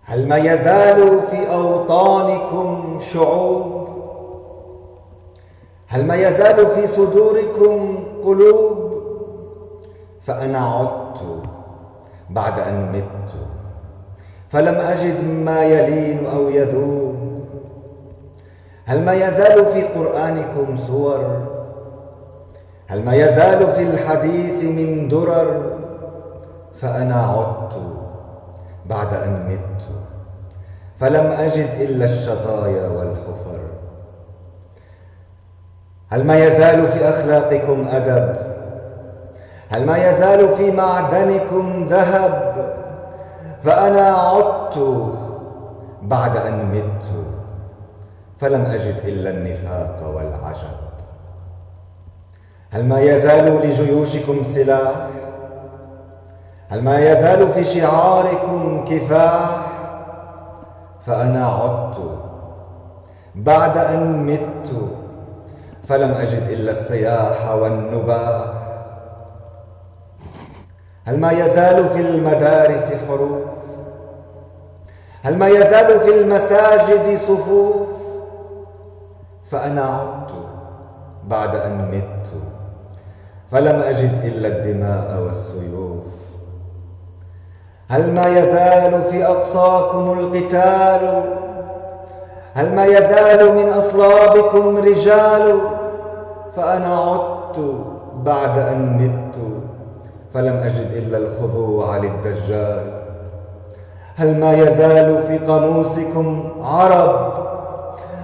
هل ما يزال في أوطانكم شعوب؟ هل ما يزال في صدوركم قلوب؟ فأنا عدت بعد أن مت، فلم أجد ما يلين أو يذوب. هل ما يزال في قرآنكم صور؟ هل ما يزال في الحديث من درر؟ فأنا عدت بعد أن مت، فلم أجد إلا الشظايا والحفر. هل ما يزال في أخلاقكم أدب؟ هل ما يزال في معدنكم ذهب؟ فأنا عدت بعد أن مت، فلم أجد إلا النفاق والعجب. هل ما يزال لجيوشكم سلاح؟ هل ما يزال في شعاركم كفاح؟ فأنا عدت بعد أن مت، فلم أجد إلا السياح والنباح. هل ما يزال في المدارس حروف؟ هل ما يزال في المساجد صفوف؟ فأنا عدت بعد أن مت، فلم أجد إلا الدماء والسيوف. هل ما يزال في أقصاكم القتال؟ هل ما يزال من أصلابكم رجال؟ فأنا عدت بعد أن مت، فلم أجد إلا الخضوع للدجال. هل ما يزال في قاموسكم عرب؟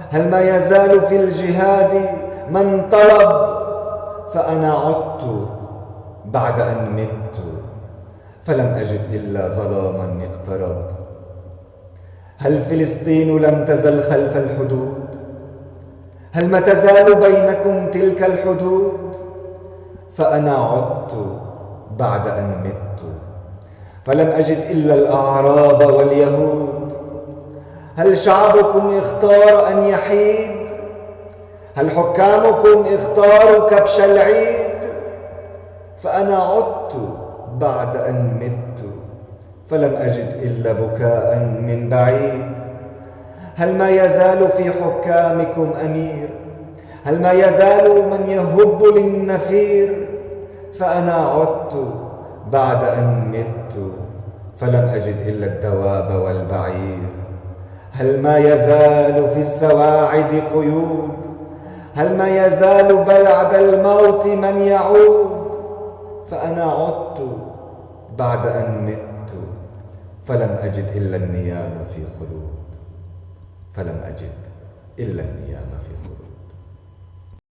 هل ما يزال في الجهاد من طلب؟ فأنا عدت بعد أن مت، فلم أجد إلا ظلاما اقترب. هل فلسطين لم تزل خلف الحدود؟ هل ما تزال بينكم تلك الحدود؟ فأنا عدت بعد أن مت، فلم أجد إلا الأعراب واليهود. هل شعبكم اختار أن يحيد؟ هل حكامكم اختاروا كبش العيد؟ فأنا عدت بعد أن مت، فلم أجد إلا بكاء من بعيد. هل ما يزال في حكامكم أمير؟ هل ما يزال من يهب للنفير؟ فأنا عدت بعد أن مت، فلم أجد إلا الدواب والبعير. هل ما يزال في السواعد قيود؟ هل ما يزال بعد الموت من يعود؟ فأنا عدت بعد أن مت، فلم أجد إلا النيام في خلود. فلم أجد إلا النيام.